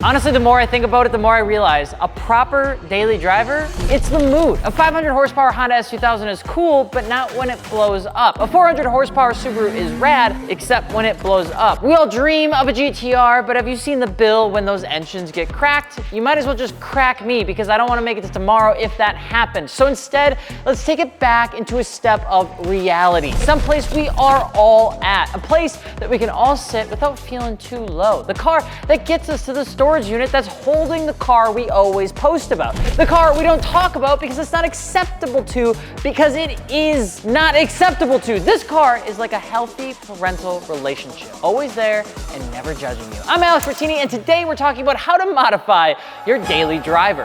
Honestly, the more I think about it, the more I realize a proper daily driver, it's the mood. A 500 horsepower Honda S2000 is cool, but not when it blows up. A 400 horsepower Subaru is rad, except when it blows up. We all dream of a GTR, but have you seen the bill when those engines get cracked? You might as well just crack me, because I don't want to make it to tomorrow if that happens. So instead, let's take it back into a step of reality. Someplace we are all at, a place that we can all sit without feeling too low. The car that gets us to the storage unit that's holding the car we always post about. The car we don't talk about because it's not acceptable to, because it is not acceptable to. This car is like a healthy parental relationship, always there and never judging you. I'm Martini, and today we're talking about how to modify your daily driver.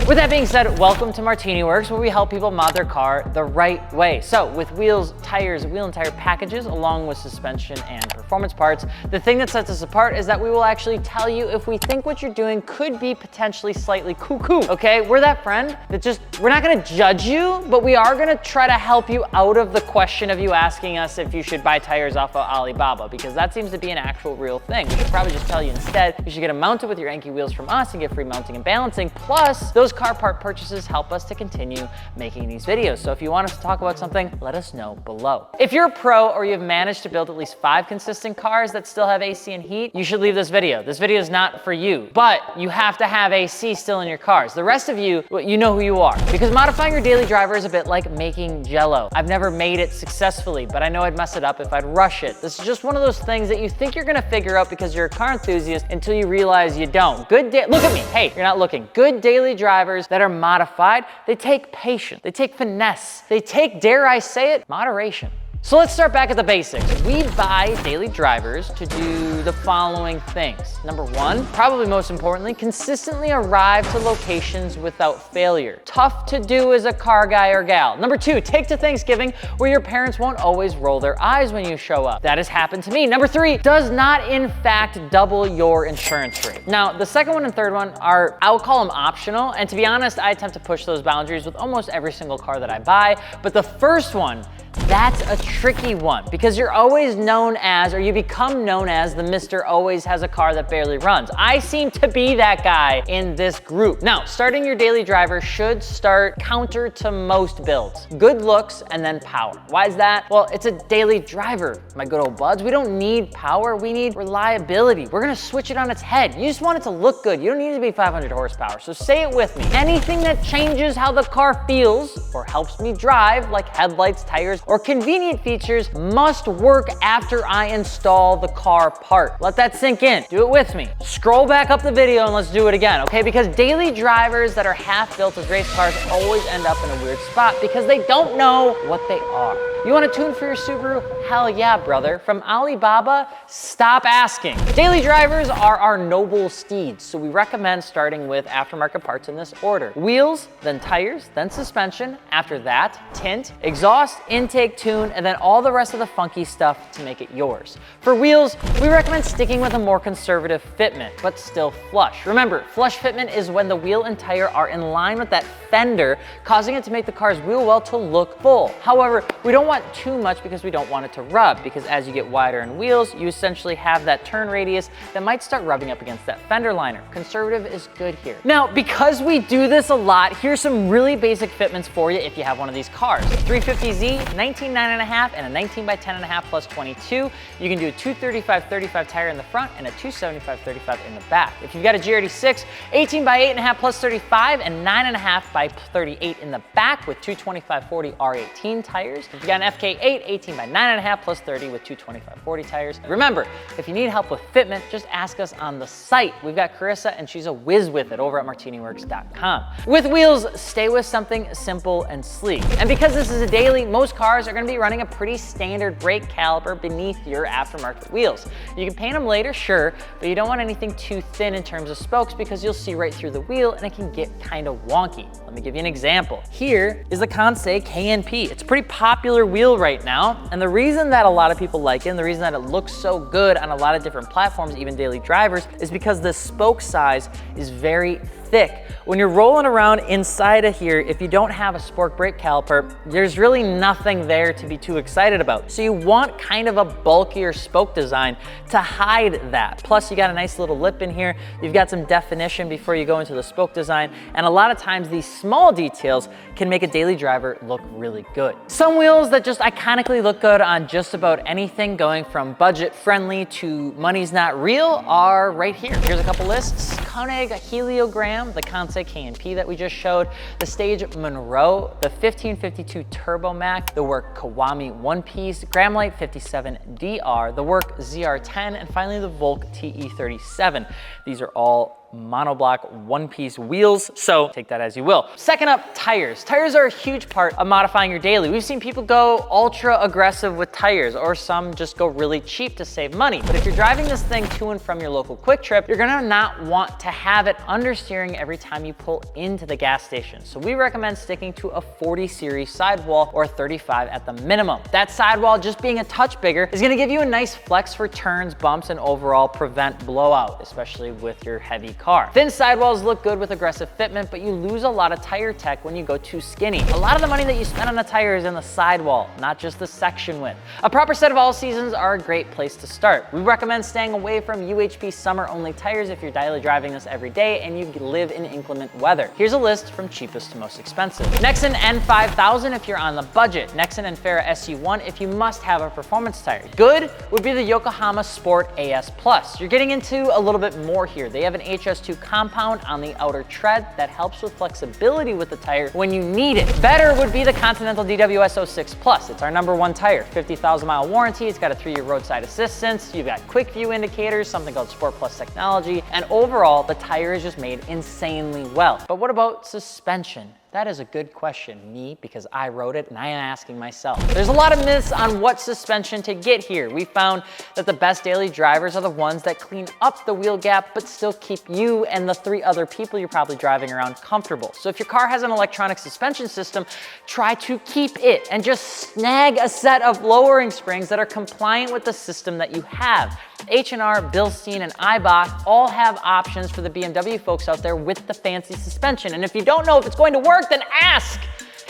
With that being said, welcome to MartiniWorks, where we help people mod their car the right way. So with wheels, tires, wheel and tire packages, along with suspension and performance parts, the thing that sets us apart is that we will actually tell you if we think what you're doing could be potentially slightly cuckoo, okay? We're that friend that we're not gonna judge you, but we are gonna try to help you out of the question of you asking us if you should buy tires off of Alibaba, because that seems to be an actual real thing. We should probably just tell you instead, you should get them mounted with your Enki wheels from us and get free mounting and balancing. Plus, those car part purchases help us to continue making these videos. So if you want us to talk about something, let us know below. If you're a pro or you've managed to build at least 5 consistent cars that still have AC and heat, you should leave this video. This video is not for you, but you have to have AC still in your cars. The rest of you, well, you know who you are. Because modifying your daily driver is a bit like making Jell-O. I've never made it successfully, but I know I'd mess it up if I'd rush it. This is just one of those things that you think you're gonna figure out because you're a car enthusiast until you realize you don't. Look at me, hey, you're not looking. Good daily drivers that are modified, they take patience, they take finesse, they take, dare I say it, moderation. So let's start back at the basics. We buy daily drivers to do the following things. Number 1, probably most importantly, consistently arrive to locations without failure. Tough to do as a car guy or gal. Number 2, take to Thanksgiving where your parents won't always roll their eyes when you show up. That has happened to me. Number 3, does not in fact double your insurance rate. Now, the second one and third one are, I would call them optional, and to be honest, I attempt to push those boundaries with almost every single car that I buy, but the first one, that's a tricky one because you're always known as, or you become known as, the Mr. Always has a car that barely runs. I seem to be that guy in this group. Now, starting your daily driver should start counter to most builds. Good looks and then power. Why is that? Well, it's a daily driver, my good old buds. We don't need power, we need reliability. We're gonna switch it on its head. You just want it to look good. You don't need to be 500 horsepower, so say it with me. Anything that changes how the car feels or helps me drive, like headlights, tires, or convenient features, must work after I install the car part. Let that sink in. Do it with me. Scroll back up the video and let's do it again, okay? Because daily drivers that are half built as race cars always end up in a weird spot because they don't know what they are. You want a tune for your Subaru? Hell yeah, brother. From Alibaba, stop asking. Daily drivers are our noble steeds, so we recommend starting with aftermarket parts in this order. Wheels, then tires, then suspension. After that, tint, exhaust, intake, tune, and then all the rest of the funky stuff to make it yours. For wheels, we recommend sticking with a more conservative fitment, but still flush. Remember, flush fitment is when the wheel and tire are in line with that fender, causing it to make the car's wheel well to look full. However, we don't want too much because we don't want it to rub, because as you get wider in wheels, you essentially have that turn radius that might start rubbing up against that fender liner. Conservative is good here. Now, because we do this a lot, here's some really basic fitments for you if you have one of these cars. 350Z, 19.9.5 and a 19 by 10.5 plus 22. You can do a 235/35 tire in the front and a 275/35 in the back. If you've got a GRD6, 18 by 8.5 plus 35 and 9.5 by 38 in the back with 225/40 R18 tires. If you got an FK8, 18 by 9.5 plus 30 with 225/40 tires. Remember, if you need help with fitment, just ask us on the site. We've got Carissa and she's a whiz with it over at MartiniWorks.com. With wheels, stay with something simple and sleek. And because this is a daily, most cars are gonna be running a pretty standard brake caliper beneath your aftermarket wheels. You can paint them later, sure, but you don't want anything too thin in terms of spokes because you'll see right through the wheel and it can get kind of wonky. Let me give you an example. Here is the Kansei KNP. It's a pretty popular wheel right now, and the reason that a lot of people like it and the reason that it looks so good on a lot of different platforms, even daily drivers, is because the spoke size is very thick. When you're rolling around inside of here, if you don't have a sport brake caliper, there's really nothing there to be too excited about. So you want kind of a bulkier spoke design to hide that. Plus you got a nice little lip in here. You've got some definition before you go into the spoke design. And a lot of times these small details can make a daily driver look really good. Some wheels that just iconically look good on just about anything, going from budget friendly to money's not real, are right here. Here's a couple lists. Koenig Heliogram, the Kansei K&P that we just showed, the Stage Monroe, the 1552 Turbo Mac, the Work Kiwami One Piece, Gramlite 57DR, the Work ZR10, and finally the Volk TE37. These are all monoblock one-piece wheels, so take that as you will. Second up, tires. Tires are a huge part of modifying your daily. We've seen people go ultra aggressive with tires, or some just go really cheap to save money. But if you're driving this thing to and from your local Quick Trip, you're gonna not want to have it understeering every time you pull into the gas station. So we recommend sticking to a 40 series sidewall or 35 at the minimum. That sidewall just being a touch bigger is gonna give you a nice flex for turns, bumps, and overall prevent blowout, especially with your heavy car. Thin sidewalls look good with aggressive fitment, but you lose a lot of tire tech when you go too skinny. A lot of the money that you spend on a tire is in the sidewall, not just the section width. A proper set of all seasons are a great place to start. We recommend staying away from UHP summer only tires if you're daily driving this every day and you live in inclement weather. Here's a list from cheapest to most expensive. Nexen N5000 if you're on the budget. Nexen Enfera SU1 if you must have a performance tire. Good would be the Yokohama Sport AS Plus. You're getting into a little bit more here. They have an HS2 compound on the outer tread that helps with flexibility with the tire when you need it. Better would be the Continental DWS 06 Plus. It's our #1 tire, 50,000 mile warranty. It's got a 3-year roadside assistance. You've got quick view indicators, something called Sport Plus technology, and overall the tire is just made insanely well. But what about suspension? That is a good question, me, because I wrote it and I am asking myself. There's a lot of myths on what suspension to get here. We found that the best daily drivers are the ones that clean up the wheel gap but still keep you and the 3 other people you're probably driving around comfortable. So if your car has an electronic suspension system, try to keep it and just snag a set of lowering springs that are compliant with the system that you have. H&R, Bilstein, and Eibach all have options for the BMW folks out there with the fancy suspension. And if you don't know if it's going to work, then ask.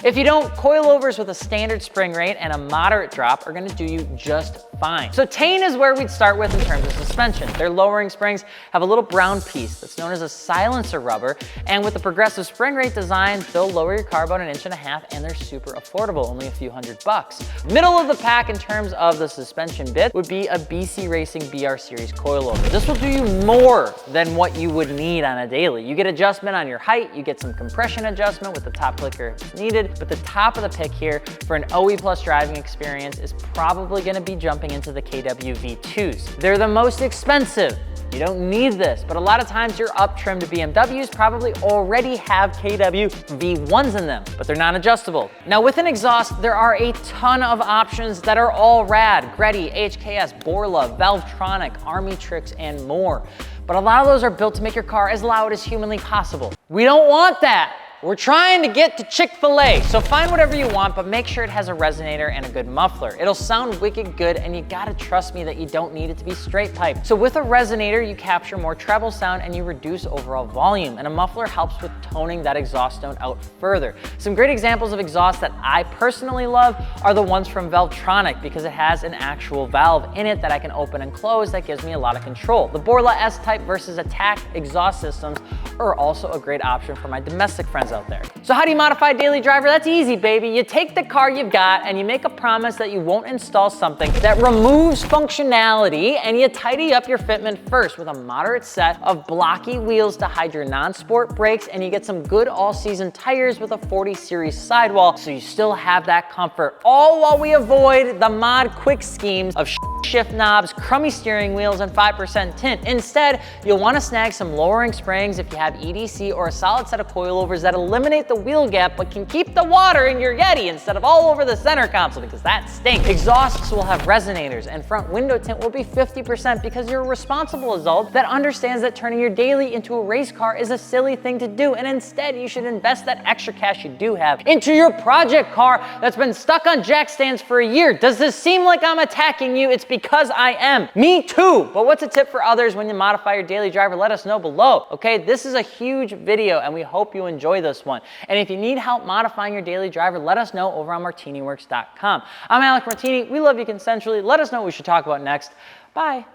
If you don't, coilovers with a standard spring rate and a moderate drop are gonna do you just fine. So Tane is where we'd start with in terms of suspension. Their lowering springs have a little brown piece that's known as a silencer rubber, and with the progressive spring rate design, they'll lower your car about 1.5 inches, and they're super affordable, only a few $100. Middle of the pack in terms of the suspension bit would be a BC Racing BR Series coilover. This will do you more than what you would need on a daily. You get adjustment on your height, you get some compression adjustment with the top clicker if needed, but the top of the pick here for an OE Plus driving experience is probably gonna be jumping into the KW V2s. They're the most expensive. You don't need this, but a lot of times your up-trimmed BMWs probably already have KW V1s in them, but they're non-adjustable. Now with an exhaust, there are a ton of options that are all rad. Greddy, HKS, Borla, Valvetronic, Armitrix, and more. But a lot of those are built to make your car as loud as humanly possible. We don't want that. We're trying to get to Chick-fil-A, so find whatever you want, but make sure it has a resonator and a good muffler. It'll sound wicked good, and you gotta trust me that you don't need it to be straight pipe. So with a resonator, you capture more treble sound and you reduce overall volume, and a muffler helps with toning that exhaust note out further. Some great examples of exhaust that I personally love are the ones from Valvetronic, because it has an actual valve in it that I can open and close that gives me a lot of control. The Borla S-Type versus Attack exhaust systems are also a great option for my domestic friends out there. So how do you modify a daily driver? That's easy, baby. You take the car you've got and you make a promise that you won't install something that removes functionality, and you tidy up your fitment first with a moderate set of blocky wheels to hide your non-sport brakes, and you get some good all-season tires with a 40 series sidewall so you still have that comfort, all while we avoid the mod quick schemes of shift knobs, crummy steering wheels, and 5% tint. Instead, you'll want to snag some lowering springs if you have EDC, or a solid set of coilovers that eliminate the wheel gap but can keep the water in your Yeti instead of all over the center console, because that stinks. Exhausts will have resonators, and front window tint will be 50% because you're a responsible adult that understands that turning your daily into a race car is a silly thing to do, and instead you should invest that extra cash you do have into your project car that's been stuck on jack stands for a year. Does this seem like I'm attacking you? It's because I am. Me too. But what's a tip for others when you modify your daily driver? Let us know below. Okay, this is a huge video and we hope you enjoy this one. And if you need help modifying your daily driver, let us know over on MartiniWorks.com. I'm Alec Martini. We love you consensually. Let us know what we should talk about next. Bye.